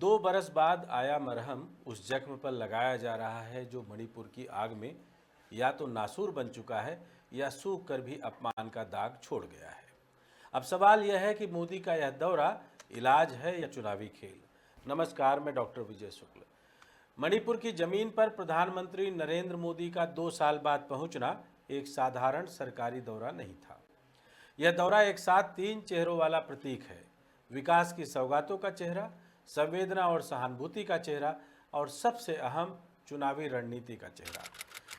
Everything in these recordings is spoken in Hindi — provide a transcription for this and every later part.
2 बरस बाद आया मरहम उस जख्म पर लगाया जा रहा है जो मणिपुर की आग में या तो नासूर बन चुका है या सूख कर भी अपमान का दाग छोड़ गया है। अब सवाल यह है कि मोदी का यह दौरा इलाज है या चुनावी खेल। नमस्कार, मैं डॉक्टर विजय शुक्ल। मणिपुर की जमीन पर प्रधानमंत्री नरेंद्र मोदी का 2 साल बाद पहुंचना एक साधारण सरकारी दौरा नहीं था। यह दौरा एक साथ 3 चेहरों वाला प्रतीक है। विकास की सौगातों का चेहरा, संवेदना और सहानुभूति का चेहरा और सबसे अहम चुनावी रणनीति का चेहरा।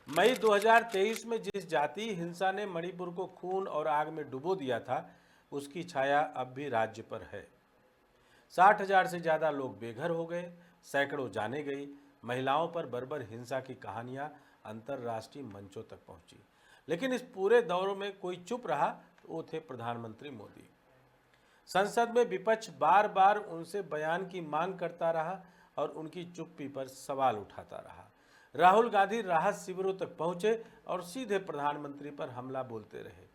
मई 2023 में जिस जातीय हिंसा ने मणिपुर को खून और आग में डुबो दिया था, उसकी छाया अब भी राज्य पर है। 60,000 से ज़्यादा लोग बेघर हो गए, सैकड़ों जाने गई, महिलाओं पर बर्बर हिंसा की कहानियां अंतर्राष्ट्रीय मंचों तक पहुंची। लेकिन इस पूरे दौर में कोई चुप रहा तो वो थे प्रधानमंत्री मोदी। संसद में विपक्ष बार बार उनसे बयान की मांग करता रहा और उनकी चुप्पी पर सवाल उठाता रहा। राहुल गांधी राहत शिविरों तक पहुंचे और सीधे प्रधानमंत्री पर हमला बोलते रहे,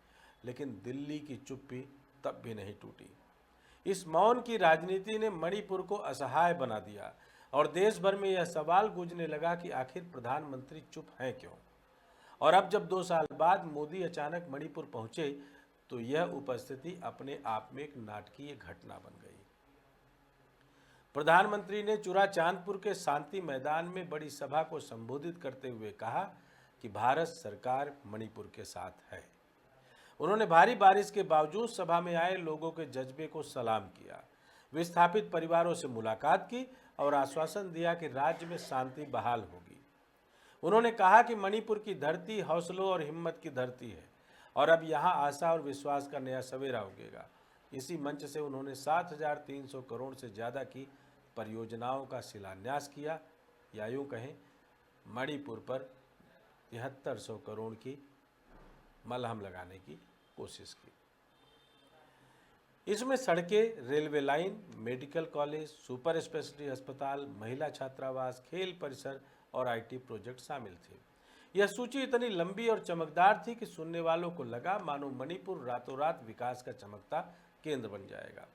लेकिन दिल्ली की चुप्पी तब भी नहीं टूटी। इस मौन की राजनीति ने मणिपुर को असहाय बना दिया और देश भर में यह सवाल गूंजने लगा कि आखिर प्रधानमंत्री चुप हैं क्यों। और अब जब 2 साल बाद मोदी अचानक मणिपुर पहुंचे तो यह उपस्थिति अपने आप में एक नाटकीय घटना बन गई। प्रधानमंत्री ने चुरा चांदपुर के शांति मैदान में बड़ी सभा को संबोधित करते हुए कहा कि भारत सरकार मणिपुर के साथ है। उन्होंने भारी बारिश के बावजूद सभा में आए लोगों के जज्बे को सलाम किया, विस्थापित परिवारों से मुलाकात की और आश्वासन दिया कि राज्य में शांति बहाल होगी। उन्होंने कहा कि मणिपुर की धरती हौसलों और हिम्मत की धरती है और अब यहाँ आशा और विश्वास का नया सवेरा उगेगा। इसी मंच से उन्होंने 7,300 करोड़ से ज़्यादा की परियोजनाओं का शिलान्यास किया, या यूँ कहें मणिपुर पर 7300 करोड़ की मलहम लगाने की कोशिश की। इसमें सड़कें, railway line, medical college, super speciality अस्पताल, महिला छात्रावास, खेल परिसर और आईटी प्रोजेक्ट शामिल थे। यह सूची इतनी लंबी और चमकदार थी कि सुनने वालों को लगा मानो मणिपुर रातों रात विकास का चमकता केंद्र बन जाएगा।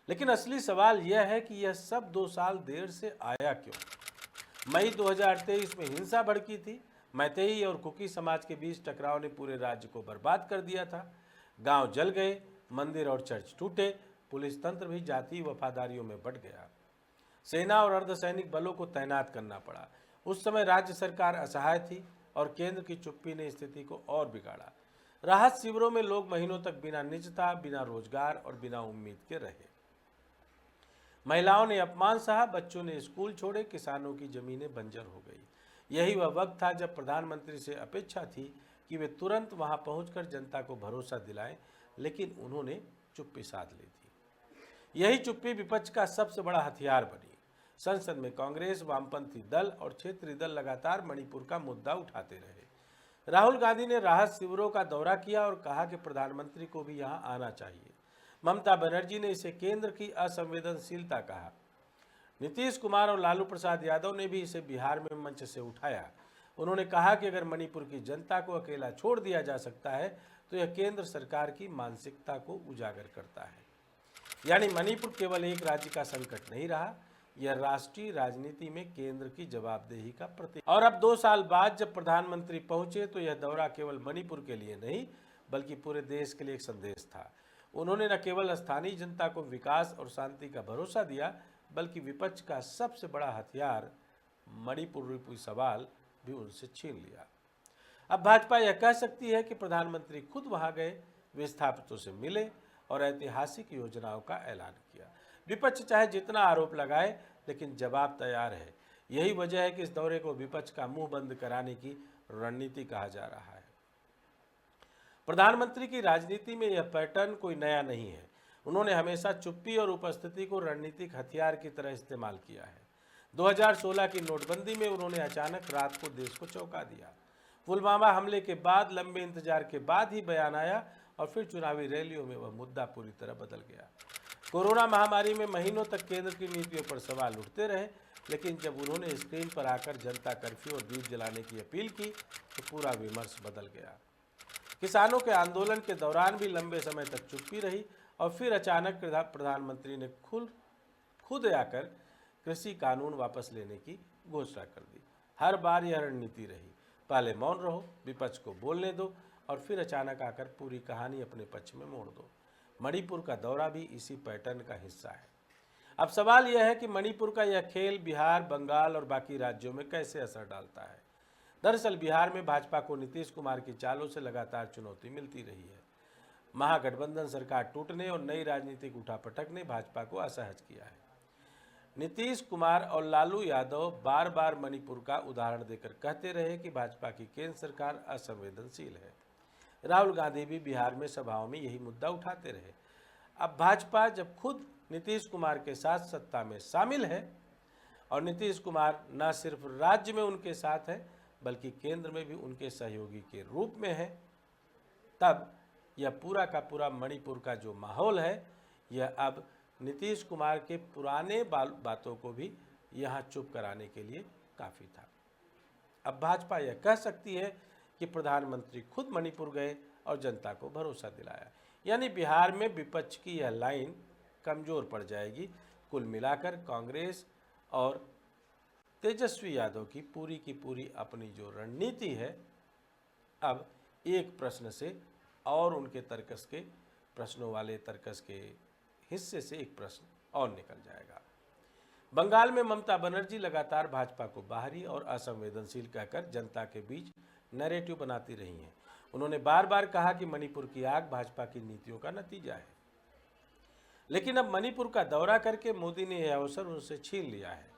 लेकिन असली सवाल यह है कि यह सब 2 साल देर से आया क्यों। मई 2023 में हिंसा भड़की थी। मैतेई और कुकी समाज के बीच टकराव ने पूरे राज्य को बर्बाद कर दिया था। गांव जल गए, मंदिर और चर्च टूटे, पुलिस तंत्र भी जातीय वफादारियों में बंट गया। सेना और अर्धसैनिक बलों को तैनात करना पड़ा। उस समय राज्य सरकार असहाय थी और केंद्र की चुप्पी ने स्थिति को और बिगाड़ा। राहत शिविरों में लोग महीनों तक बिना निजता, बिना रोजगार और बिना उम्मीद के रहे। महिलाओं ने अपमान सहा, बच्चों ने स्कूल छोड़े, किसानों की जमीनें बंजर हो गई। यही वह वक्त था जब प्रधानमंत्री से अपेक्षा थी कि वे तुरंत वहां पहुंचकर जनता को भरोसा दिलाएं, लेकिन उन्होंने चुप्पी साध ली थी। यही चुप्पी विपक्ष का सबसे बड़ा हथियार बनी। संसद में कांग्रेस, वामपंथी दल और क्षेत्रीय दल लगातार मणिपुर का मुद्दा उठाते रहे। राहुल गांधी ने राहत शिविरों का दौरा किया और कहा कि प्रधानमंत्री को भी यहां आना चाहिए। ममता बनर्जी ने इसे केंद्र की असंवेदनशीलता कहा। नीतीश कुमार और लालू प्रसाद यादव ने भी इसे बिहार में मंच से उठाया। उन्होंने कहा कि अगर मणिपुर की जनता को अकेला छोड़ दिया जा सकता है तो यह केंद्र सरकार की मानसिकता को उजागर करता है। यानी मणिपुर केवल एक राज्य का संकट नहीं रहा, यह राष्ट्रीय राजनीति में केंद्र की जवाबदेही का प्रतीक। और अब 2 साल बाद जब प्रधानमंत्री पहुंचे तो यह दौरा केवल मणिपुर के लिए नहीं बल्कि पूरे देश के लिए एक संदेश था। उन्होंने न केवल स्थानीय जनता को विकास और शांति का भरोसा दिया बल्कि विपक्ष का सबसे बड़ा हथियार मणिपुर रूपी सवाल भी उनसे छीन लिया। अब भाजपा यह कह सकती है कि प्रधानमंत्री खुद वहां गए, विस्थापितों से मिले और ऐतिहासिक योजनाओं का ऐलान किया। विपक्ष चाहे जितना आरोप लगाए, लेकिन जवाब तैयार है। यही वजह है कि इस दौरे को विपक्ष का मुंह बंद कराने की रणनीति कहा जा रहा है। प्रधानमंत्री की राजनीति में यह पैटर्न कोई नया नहीं है। उन्होंने हमेशा चुप्पी और उपस्थिति को रणनीतिक हथियार की तरह इस्तेमाल किया है। 2016 की नोटबंदी में उन्होंने अचानक रात को देश को चौंका दिया। पुलवामा हमले के बाद लंबे इंतजार के बाद ही बयान आया और फिर चुनावी रैलियों में वह मुद्दा पूरी तरह बदल गया। कोरोना महामारी में महीनों तक केंद्र की नीतियों पर सवाल उठते रहे, लेकिन जब उन्होंने स्क्रीन पर आकर जनता कर्फ्यू और दीप जलाने की अपील की तो पूरा विमर्श बदल गया। किसानों के आंदोलन के दौरान भी लंबे समय तक चुप्पी रही और फिर अचानक प्रधानमंत्री ने खुद आकर कृषि कानून वापस लेने की घोषणा कर दी। हर बार यह रणनीति रही, पहले मौन रहो, विपक्ष को बोलने दो और फिर अचानक आकर पूरी कहानी अपने पक्ष में मोड़ दो। मणिपुर का दौरा भी इसी पैटर्न का हिस्सा है। अब सवाल यह है कि मणिपुर का यह खेल बिहार, बंगाल और बाकी राज्यों में कैसे असर डालता है। दरअसल बिहार में भाजपा को नीतीश कुमार की चालों से लगातार चुनौती मिलती रही है। महागठबंधन सरकार टूटने और नई राजनीतिक उठापटक ने भाजपा को असहज किया है। नीतीश कुमार और लालू यादव बार बार मणिपुर का उदाहरण देकर कहते रहे कि भाजपा की केंद्र सरकार असंवेदनशील है। राहुल गांधी भी बिहार में सभाओं में यही मुद्दा उठाते रहे। अब भाजपा जब खुद नीतीश कुमार के साथ सत्ता में शामिल है और नीतीश कुमार न सिर्फ राज्य में उनके साथ है बल्कि केंद्र में भी उनके सहयोगी के रूप में है, तब यह पूरा का पूरा मणिपुर का जो माहौल है यह अब नीतीश कुमार के पुराने बातों को भी यहाँ चुप कराने के लिए काफ़ी था। अब भाजपा यह कह सकती है कि प्रधानमंत्री खुद मणिपुर गए और जनता को भरोसा दिलाया, यानी बिहार में विपक्ष की यह लाइन कमज़ोर पड़ जाएगी। कुल मिलाकर कांग्रेस और तेजस्वी यादव की पूरी अपनी जो रणनीति है, अब एक प्रश्न से और उनके तर्कस के प्रश्नों वाले तर्कस के हिस्से से एक प्रश्न और निकल जाएगा। बंगाल में ममता बनर्जी लगातार भाजपा को बाहरी और असंवेदनशील कहकर जनता के बीच नैरेटिव बनाती रही हैं। उन्होंने बार बार कहा कि मणिपुर की आग भाजपा की नीतियों का नतीजा है, लेकिन अब मणिपुर का दौरा करके मोदी ने यह अवसर उनसे छीन लिया है।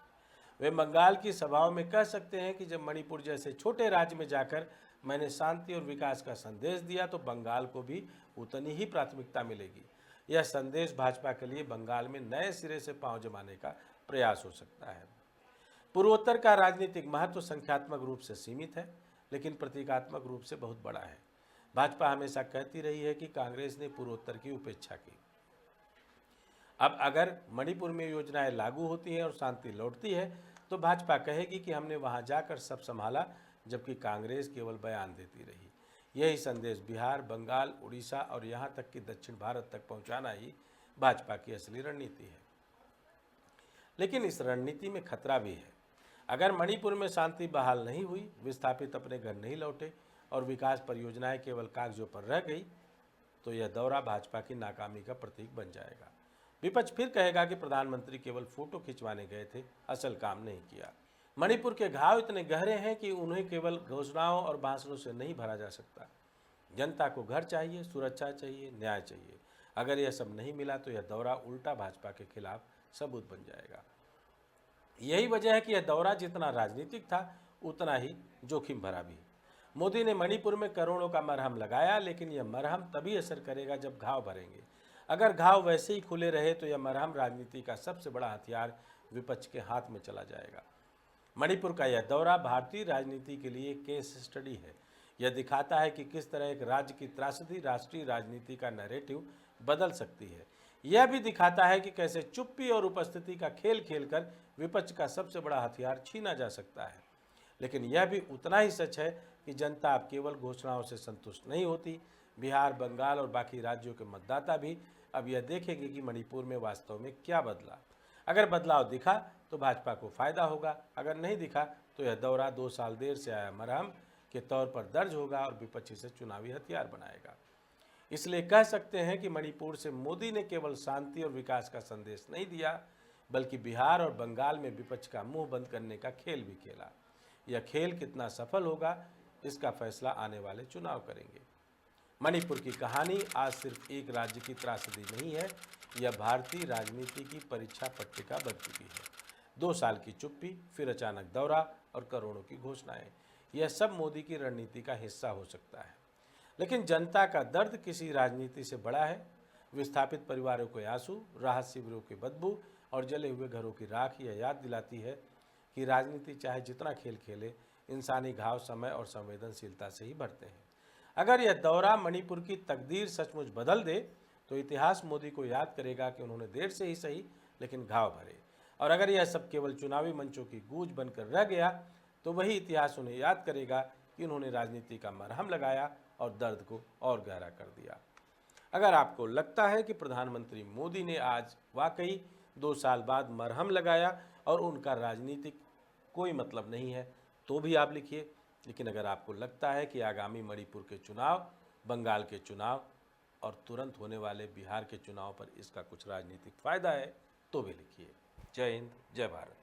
वे बंगाल की सभाओं में कह सकते हैं कि जब मणिपुर जैसे छोटे राज्य में जाकर मैंने शांति और विकास का संदेश दिया तो बंगाल को भी उतनी ही प्राथमिकता मिलेगी। यह संदेश भाजपा के लिए बंगाल में नए सिरे से पांव जमाने का प्रयास हो सकता है। पूर्वोत्तर का राजनीतिक महत्व संख्यात्मक रूप से सीमित है, लेकिन प्रतीकात्मक रूप से बहुत बड़ा है। भाजपा हमेशा कहती रही है कि कांग्रेस ने पूर्वोत्तर की उपेक्षा की। अब अगर मणिपुर में योजनाएं लागू होती हैं और शांति लौटती है तो भाजपा कहेगी कि हमने वहां जाकर सब संभाला, जबकि कांग्रेस केवल बयान देती रही। यही संदेश बिहार, बंगाल, उड़ीसा और यहाँ तक कि दक्षिण भारत तक पहुँचाना ही भाजपा की असली रणनीति है। लेकिन इस रणनीति में खतरा भी है। अगर मणिपुर में शांति बहाल नहीं हुई, विस्थापित अपने घर नहीं लौटे और विकास परियोजनाएं केवल कागजों पर रह गई, तो यह दौरा भाजपा की नाकामी का प्रतीक बन जाएगा। विपक्ष फिर कहेगा कि प्रधानमंत्री केवल फोटो खिंचवाने गए थे, असल काम नहीं किया। मणिपुर के घाव इतने गहरे हैं कि उन्हें केवल घोषणाओं और भाषणों से नहीं भरा जा सकता। जनता को घर चाहिए, सुरक्षा चाहिए, न्याय चाहिए। अगर यह सब नहीं मिला तो यह दौरा उल्टा भाजपा के खिलाफ सबूत बन जाएगा। यही वजह है कि यह दौरा जितना राजनीतिक था उतना ही जोखिम भरा भी। मोदी ने मणिपुर में करोड़ों का मरहम लगाया, लेकिन यह मरहम तभी असर करेगा जब घाव भरेंगे। अगर घाव वैसे ही खुले रहे तो यह मरहम राजनीति का सबसे बड़ा हथियार विपक्ष के हाथ में चला जाएगा। मणिपुर का यह दौरा भारतीय राजनीति के लिए केस स्टडी है। यह दिखाता है कि किस तरह एक राज्य की त्रासदी राष्ट्रीय राजनीति का नैरेटिव बदल सकती है। यह भी दिखाता है कि कैसे चुप्पी और उपस्थिति का खेल खेलकर विपक्ष का सबसे बड़ा हथियार छीना जा सकता है। लेकिन यह भी उतना ही सच है कि जनता अब केवल घोषणाओं से संतुष्ट नहीं होती। बिहार, बंगाल और बाकी राज्यों के मतदाता भी अब यह देखेंगे कि मणिपुर में वास्तव में क्या बदला। अगर बदलाव दिखा तो भाजपा को फायदा होगा, अगर नहीं दिखा तो यह दौरा 2 साल देर से आया मरहम के तौर पर दर्ज होगा और विपक्ष इसे चुनावी हथियार बनाएगा। इसलिए कह सकते हैं कि मणिपुर से मोदी ने केवल शांति और विकास का संदेश नहीं दिया, बल्कि बिहार और बंगाल में विपक्ष का मुंह बंद करने का खेल भी खेला। यह खेल कितना सफल होगा, इसका फैसला आने वाले चुनाव करेंगे। मणिपुर की कहानी आज सिर्फ एक राज्य की त्रासदी नहीं है, यह भारतीय राजनीति की परीक्षा पट्टिका बन चुकी है। 2 साल की चुप्पी, फिर अचानक दौरा और करोड़ों की घोषणाएं, यह सब मोदी की रणनीति का हिस्सा हो सकता है। लेकिन जनता का दर्द किसी राजनीति से बड़ा है। विस्थापित परिवारों के आंसू, राहत शिविरों की बदबू और जले हुए घरों की राख यह याद दिलाती है कि राजनीति चाहे जितना खेल खेले, इंसानी घाव समय और संवेदनशीलता से ही भरते हैं। अगर यह दौरा मणिपुर की तकदीर सचमुच बदल दे तो इतिहास मोदी को याद करेगा कि उन्होंने देर से ही सही लेकिन घाव भरे। और अगर यह सब केवल चुनावी मंचों की गूंज बनकर रह गया तो वही इतिहास उन्हें याद करेगा कि उन्होंने राजनीति का मरहम लगाया और दर्द को और गहरा कर दिया। अगर आपको लगता है कि प्रधानमंत्री मोदी ने आज वाकई 2 साल बाद मरहम लगाया और उनका राजनीतिक कोई मतलब नहीं है तो भी आप लिखिए। लेकिन अगर आपको लगता है कि आगामी मणिपुर के चुनाव, बंगाल के चुनाव और तुरंत होने वाले बिहार के चुनाव पर इसका कुछ राजनीतिक फायदा है तो भी लिखिए। जय हिंद, जय भारत।